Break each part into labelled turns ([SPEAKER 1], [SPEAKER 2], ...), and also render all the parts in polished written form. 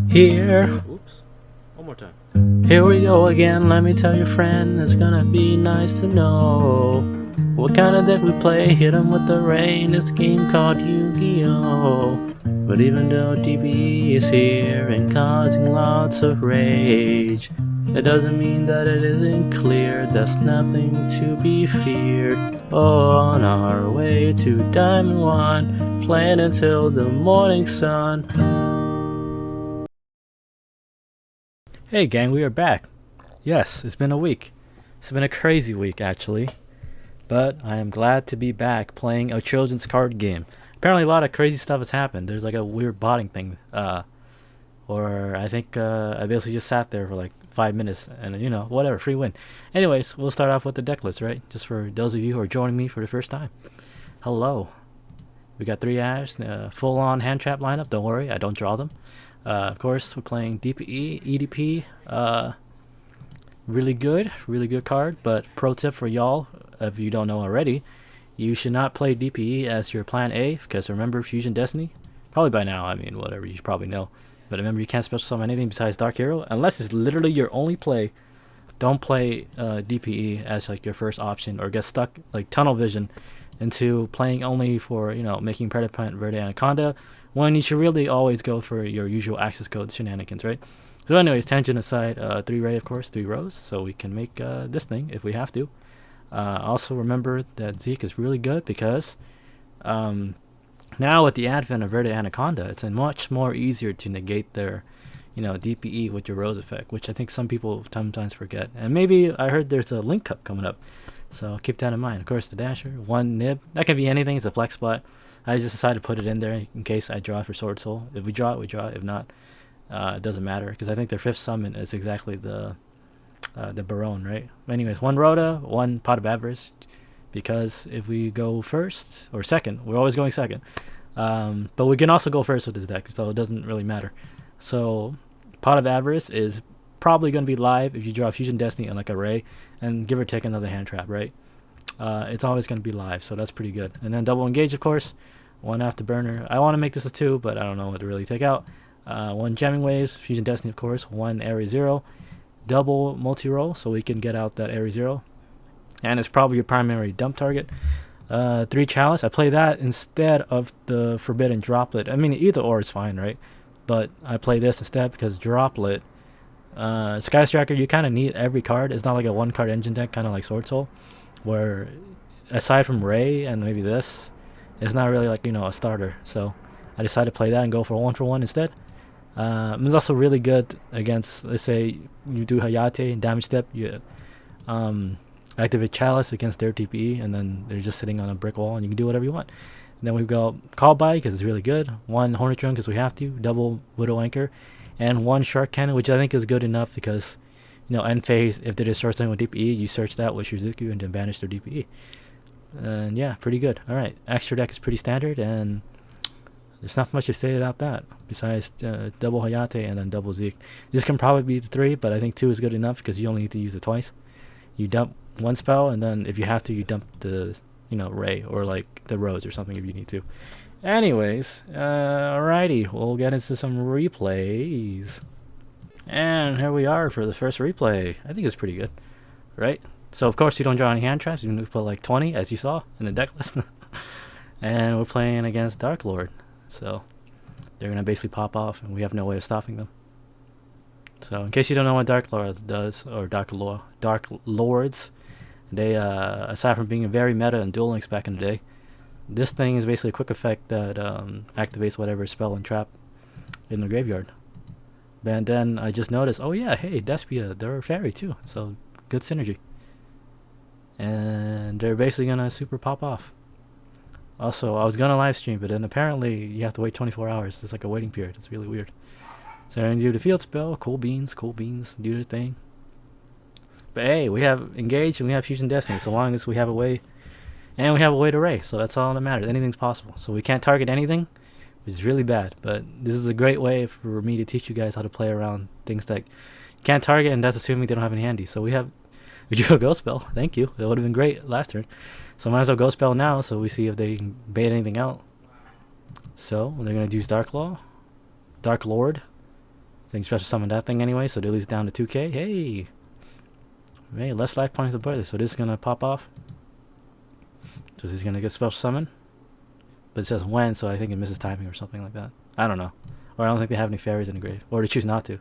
[SPEAKER 1] Here,
[SPEAKER 2] Oops. One more time.
[SPEAKER 1] here we go again. Let me tell your friend, it's gonna be nice to know what kind of deck we play. Hit 'em with the rain. This game called Yu-Gi-Oh! But even though DBE is here and causing lots of rage, it doesn't mean that it isn't clear. There's nothing to be feared. On our way to Diamond 1, playing until the morning sun. Hey gang, we are back. Yes, it's been a week. It's been a crazy week actually. But I am glad to be back playing a children's card game. Apparently a lot of crazy stuff has happened. There's like a weird botting thing. Or I think I basically just sat there for like 5 minutes and whatever, free win. Anyways, we'll start off with the deck list, right? Just for those of you who are joining me for the first time. Hello. We got 3 Ash, full on hand trap lineup. Don't worry, I don't draw them. Of course, we're playing DPE, EDP. Really good card. But pro tip for y'all, if you don't know already, you should not play DPE as your plan A, because remember Fusion Destiny? Probably by now, I mean, whatever, you should probably know. But remember, you can't special summon anything besides Dark Hero, unless it's literally your only play. Don't play DPE as like your first option, or get stuck like tunnel vision into playing only for, making Predapant Verde Anaconda, when you should really always go for your usual access code shenanigans, right? So anyways, tangent aside, 3 Ray, of course, 3 rows, so we can make this thing if we have to. Also remember that Zeke is really good because now with the advent of Verde Anaconda, it's much more easier to negate their DPE with your Rose effect, which I think some people sometimes forget. And maybe I heard there's a Link Cup coming up, so keep that in mind. Of course, the Dasher, 1 Nib, that can be anything, it's a flex spot. I just decided to put it in there in case I draw for Swordsoul. If we draw it, we draw it. If not, it doesn't matter, because I think their 5th summon is exactly the Barone, right? Anyways, 1 Rhoda, 1 Pot of Avarice, because if we go first or second, we're always going second. But we can also go first with this deck, so it doesn't really matter. So Pot of Avarice is probably going to be live if you draw Fusion Destiny and like a Ray, and give or take another hand trap, right? It's always going to be live, so that's pretty good. And then double engage, of course, 1 afterburner. I want to make this a 2, but I don't know what to really take out. 1 jamming waves, Fusion Destiny, of course, 1 area 0, double multi-roll, so we can get out that area 0, and it's probably your primary dump target. 3 chalice, I play that instead of the forbidden droplet. I mean, either or is fine, right? But I play this instead because droplet, skystriker, you kind of need every card. It's not like a 1 card engine deck, kind of like Swordsoul, where aside from Ray and maybe this, it's not really like a starter. So I decided to play that and go for 1-for-1 instead. It's also really good against, let's say you do Hayate and damage step, you activate Chalice against their TPE, and then they're just sitting on a brick wall and you can do whatever you want. And then we've got Call By because it's really good, 1 Hornet Drone because we have to, double Widow Anchor, and 1 Shark Cannon, which I think is good enough because end phase, if they destroy something with DPE, you search that with Shizuku and then banish their DPE. And yeah, pretty good. Alright, extra deck is pretty standard, and there's not much to say about that besides double Hayate and then double Zeke. This can probably be the 3, but I think 2 is good enough because you only need to use it twice. You dump 1 spell, and then if you have to, you dump the Ray or like the Rose or something if you need to. Anyways, alrighty, we'll get into some replays. And here we are for the first replay. I think it's pretty good, right? So of course you don't draw any hand traps. You can put like 20, as you saw in the deck list. And we're playing against Darklord, so they're gonna basically pop off, and we have no way of stopping them. So in case you don't know what Darklord does, or Dark Lords, they aside from being very meta in Duel Links back in the day, this thing is basically a quick effect that activates whatever spell and trap in the graveyard. And then I just noticed, oh yeah, hey, Despia, they're a fairy too, so good synergy. And they're basically gonna super pop off. Also, I was gonna live stream, but then apparently you have to wait 24 hours. It's like a waiting period. It's really weird. So I'm gonna do the field spell, cool beans, do the thing. But hey, we have engaged and we have Fusion Destiny, so long as we have a way, and we have a way to Ray, so that's all that matters. Anything's possible. So we can't target anything, which is really bad, but this is a great way for me to teach you guys how to play around things that you can't target, and that's assuming they don't have any handy. So we drew a Ghost Spell. Thank you. That would have been great last turn. So might as well Ghost Spell now, so we see if they can bait anything out. So they're gonna use Darklord, They can special summon that thing anyway, so they lose down to 2k. Hey! Hey, less life points to play. So this is gonna pop off. So he's gonna get special summon. But it says when, so I think it misses timing or something like that. I don't know. Or I don't think they have any fairies in the grave. Or they choose not to.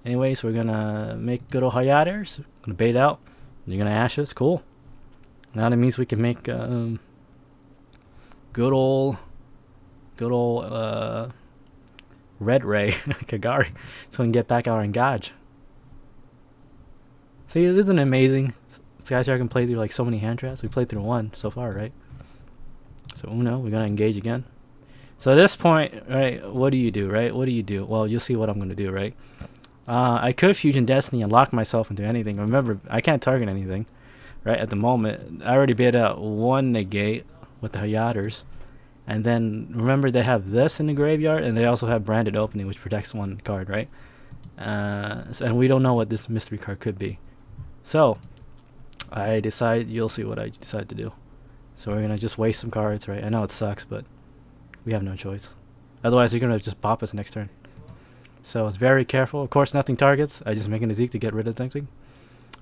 [SPEAKER 1] Anyways, we're gonna make good old Hayaters. Gonna bait out. You're gonna Ashes. Cool. Now that means we can make good old Red Ray Kagari, so we can get back our Engage. See, isn't it amazing? Skystriker can play through like so many hand traps. We played through one so far, right? So Uno, we're gonna engage again. So at this point, right, what do you do, right? What do you do? Well, you'll see what I'm gonna do, right? I could Fusion Destiny and lock myself into anything. Remember, I can't target anything, right? At the moment, I already bait out one negate with the Hayaters. And then remember they have this in the graveyard, and they also have Branded Opening, which protects one card, right? And we don't know what this mystery card could be. So I decide, you'll see what I decide to do. So we're gonna just waste some cards, right? I know it sucks, but we have no choice. Otherwise, you're gonna just bop us next turn. So it's very careful. Of course, nothing targets. I just making a Zeke to get rid of something.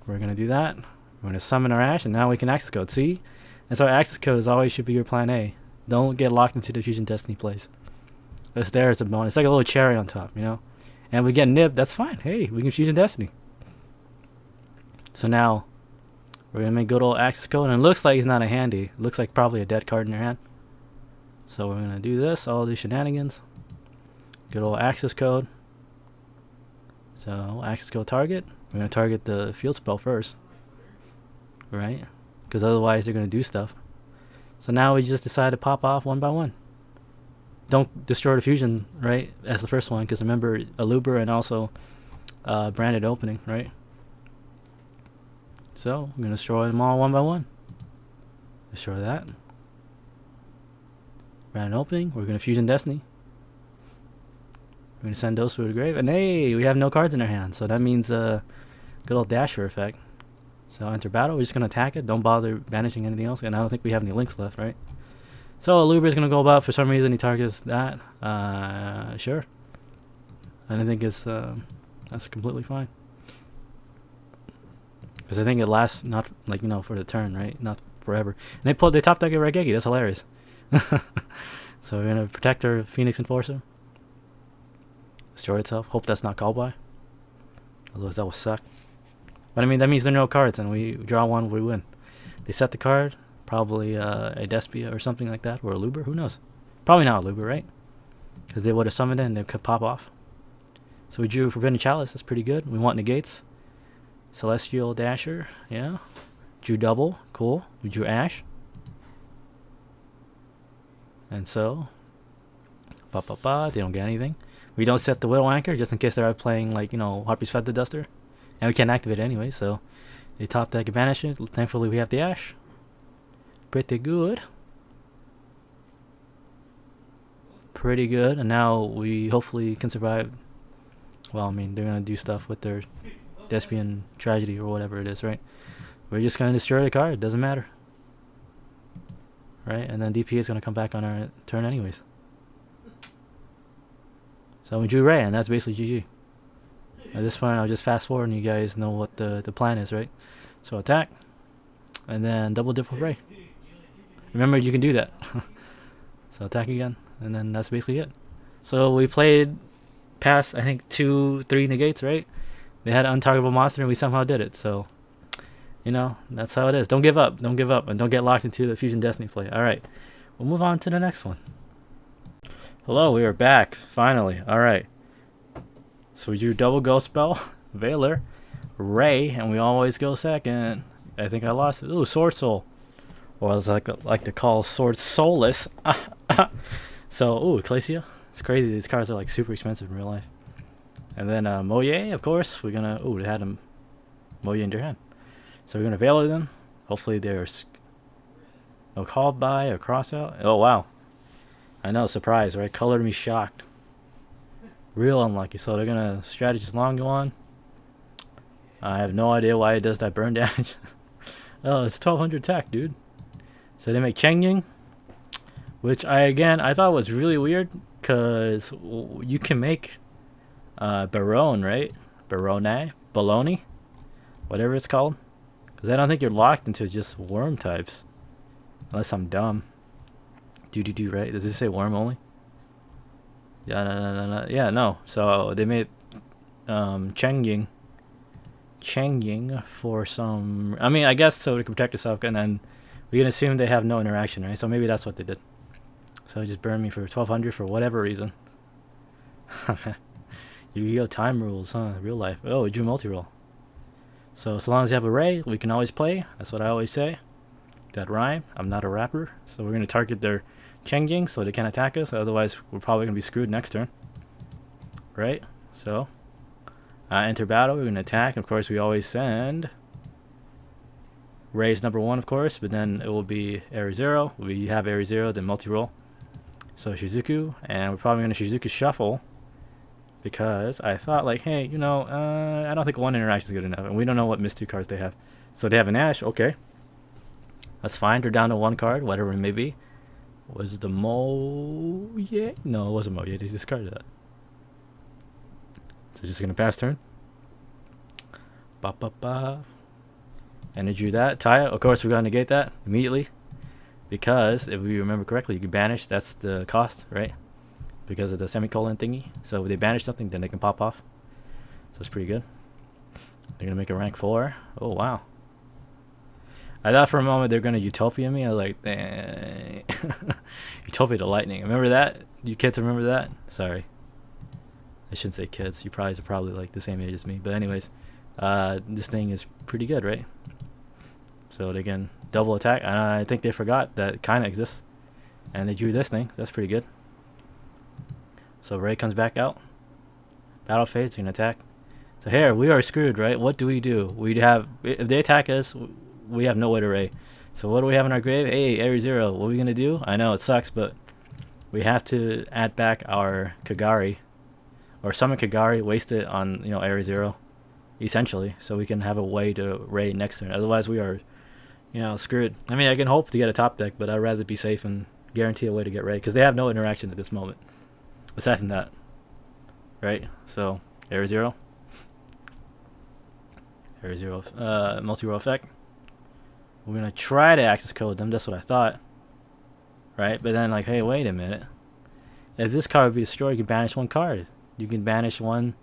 [SPEAKER 1] We're gonna do that. We're gonna summon our Ash, and now we can access code. See? And so access code is always should be your plan A. Don't get locked into the Fusion Destiny plays. It's there as a bonus. It's like a little cherry on top, you know? And if we get nibbed, that's fine. Hey, we can Fusion Destiny. So now, we're going to make good old access code. And it looks like it's not a handy. It looks like probably a dead card in your hand. So we're going to do this, all these shenanigans. Good old access code. So, access code target. We're going to target the field spell first. Right? Because otherwise they're going to do stuff. So now we just decide to pop off one by one. Don't destroy the fusion, right, as the first one, because remember, Aluber and also Branded Opening, right? So I'm going to destroy them all one by one. Destroy that. Branded Opening. We're going to Fusion Destiny. We're going to send those to the grave. And hey, we have no cards in our hand, so that means good old Dasher effect. So enter battle, we're just going to attack it. Don't bother banishing anything else. And I don't think we have any links left, right? So Aluber is going to go about, for some reason he targets that. Sure. I don't think it's, that's completely fine. Because I think it lasts not, like, you know, for the turn, right? Not forever. And they top deck a Regeki, that's hilarious. So we're going to protect our Phoenix Enforcer. Destroy itself. Hope that's not called by. Otherwise that will suck. But I mean, that means there are no cards, and we draw one, we win. They set the card, probably a Despia or something like that, or a Luber, who knows? Probably not a Luber, right? Because they would have summoned it and they could pop off. So we drew Forbidden Chalice, that's pretty good. We want negates. Celestial Dasher, yeah. Drew double, cool. We drew Ash. And so, they don't get anything. We don't set the Widow Anchor, just in case they're out playing, like, you know, Harpy's Feather Duster. And we can't activate it anyway, so they top deck and banish it. Thankfully, we have the Ash. Pretty good. Pretty good. And now we hopefully can survive. Well, I mean, they're going to do stuff with their Despian Tragedy or whatever it is, right? We're just going to destroy the card. Doesn't matter. Right? And then DP is going to come back on our turn anyways. So we drew Ray, and that's basically GG. At this point, I'll just fast forward and you guys know what the plan is, right? So attack, and then double dip with Ray. Remember, you can do that. So attack again, and then that's basically it. So we played past, I think, 2-3 negates, right? They had an untargetable monster and we somehow did it. So, you know, that's how it is. Don't give up. Don't give up, and don't get locked into the Fusion Destiny play. Alright, we'll move on to the next one. Hello, we are back, finally. Alright. So we drew double ghost spell, Veiler, Ray, and we always go second. I think I lost it. Ooh, Swordsoul. Or as I like to call Swordsouless. So, ooh, Ecclesia. It's crazy. These cards are like super expensive in real life. And then Moye, of course. We're gonna. Ooh, they had them Moye in their hand. So we're gonna Veiler them. Hopefully they're no called by or cross out. Oh wow. I know, surprise, right? Colored me shocked. Real unlucky. So they're gonna strategist long go on. I have no idea why it does that burn damage. Oh, it's 1200 attack, dude. So they make Cheng Ying, which I thought was really weird, because you can make Barone, right? Baloney, whatever it's called. Because I don't think you're locked into just worm types, unless I'm dumb. Do right? Does it say worm only? Yeah, no. Yeah, no. So they made Changying for some. I mean, I guess so to protect yourself, and then we can assume they have no interaction, right? So maybe that's what they did. So it just burned me for 1200 for whatever reason. Yu-Gi-Oh! Time rules, huh? Real life. Oh, we drew multi-roll. So as long as you have a ray, we can always play. That's what I always say. That rhyme. I'm not a rapper. So we're going to target their Changying so they can't attack us. Otherwise, we're probably going to be screwed next turn. Right? So, enter battle. We're going to attack. Of course, we always send rays number 1, of course. But then it will be area 0. We have area 0, then multi-roll. So Shizuku. And we're probably going to Shizuku shuffle. Because I thought, like, hey, you know, I don't think one interaction is good enough. And we don't know what mystery cards they have. So they have an Ash. Okay. That's fine. They're down to 1 card, whatever it may be. Was the Mo... Yeah? No, it wasn't Mo. Yeah, they discarded that. So just going to pass turn. And they drew that. Taya. Of course, we're going to negate that immediately. Because, if we remember correctly, you can banish. That's the cost, right? Because of the semicolon thingy. So if they banish something, then they can pop off. So it's pretty good. They're going to make a rank 4. Oh, wow. I thought for a moment they're going to Utopia me. I was like, dang. Utopia to lightning. Remember that? You kids remember that? Sorry. I shouldn't say kids. You probably are probably like the same age as me. But anyways, this thing is pretty good, right? So they can double attack. And I think they forgot that kind of exists. And they drew this thing. That's pretty good. So Ray comes back out. Battle fades, you can attack. So here, we are screwed, right? What do? We have, if they attack us, we have no way to Ray. So what do we have in our grave? Hey, area 0. What are we going to do? I know it sucks, but we have to add back our Kagari. Or summon Kagari, waste it on, you know, area 0. Essentially. So we can have a way to Ray next turn. Otherwise we are, you know, screwed. I mean, I can hope to get a top deck, but I'd rather be safe and guarantee a way to get Ray. Because they have no interaction at this moment. Aside from that, right? So area 0, multi-roll effect. We're gonna try to access code them. That's what I thought, right? But then, like, hey, wait a minute. If this card would be destroyed, you can banish 1 card. You can banish 1.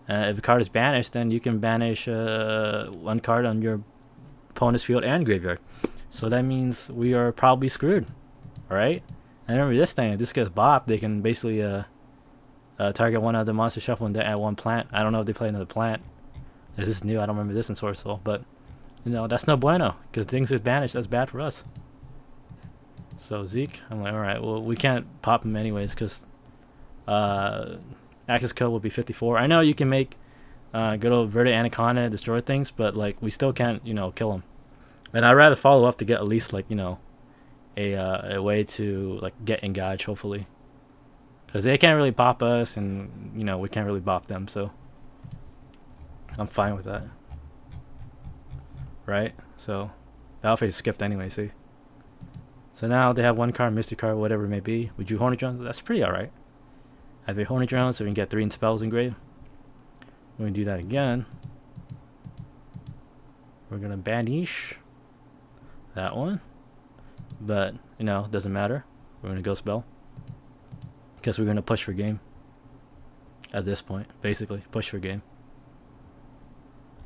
[SPEAKER 1] If a card is banished, then you can banish 1 card on your opponent's field and graveyard. So that means we are probably screwed. All right. And remember this thing, if this gets bopped, they can basically target one of the monster shuffle and add 1 plant. I don't know if they play another plant. This is new, I don't remember this in Swordsoul, but you know, that's no bueno, because things get banished, that's bad for us. So Zeke, I'm like, alright, well we can't pop him anyways, because access code will be 54. I know you can make good old Verde Anaconda destroy things, but like we still can't, you know, kill him. And I'd rather follow up to get at least, like, you know, a way to like get engaged, hopefully, because they can't really bop us, and you know we can't really bop them, so I'm fine with that, right? So the alpha is skipped anyway. See, so now they have 1 card, mystery card, whatever it may be. We drew Hornet Drones. That's pretty alright. As a Hornet Drone, so we can get 3 spells engraved. We're gonna do that again. We're gonna banish that one. But, you know, doesn't matter. We're going to go spell. Because we're going to push for game. At this point. Basically, push for game.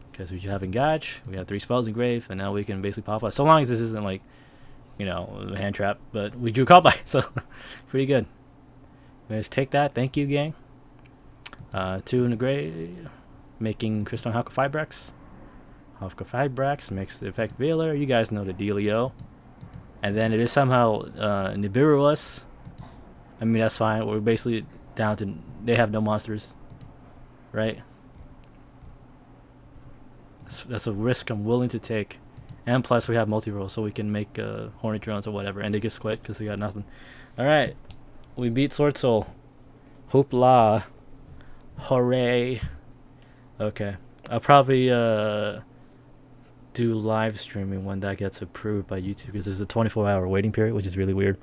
[SPEAKER 1] Because we have engage. We have 3 spells engraved. And now we can basically pop up. So long as this isn't like, you know, a hand trap. But we drew call by. So, pretty good. Let's take that. Thank you, gang. 2 in the grave. Making Crystal Halka Fibrax. Halka Fibrax makes the effect Veiler. You guys know the dealio. And then it is somehow Nibiru us. I mean, that's fine. We're basically down to... They have no monsters. Right? That's a risk I'm willing to take. And plus, we have multi-roll, so we can make Hornet Drones or whatever. And they get quit because they got nothing. Alright. We beat Swordsoul. Hoopla. Hooray. Okay. I'll probably... do live streaming when that gets approved by YouTube, because there's a 24-hour waiting period, which is really weird.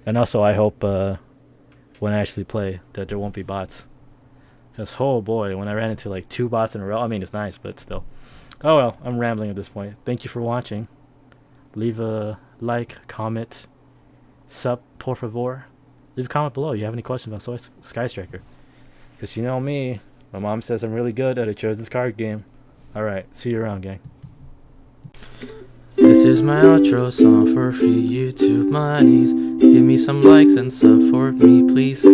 [SPEAKER 1] And also I hope when I actually play that there won't be bots, Because, oh boy, when I ran into like 2 bots in a row, I mean, it's nice, but still. Oh well, I'm rambling at this point. Thank you for watching. Leave a like, comment, sub, por favor. Leave a comment below if you have any questions about Skystriker. Because you know me, my mom says I'm really good at a chosen card game. Alright, see you around, gang. This is my outro song for free YouTube monies. Give me some likes and sub for me, please.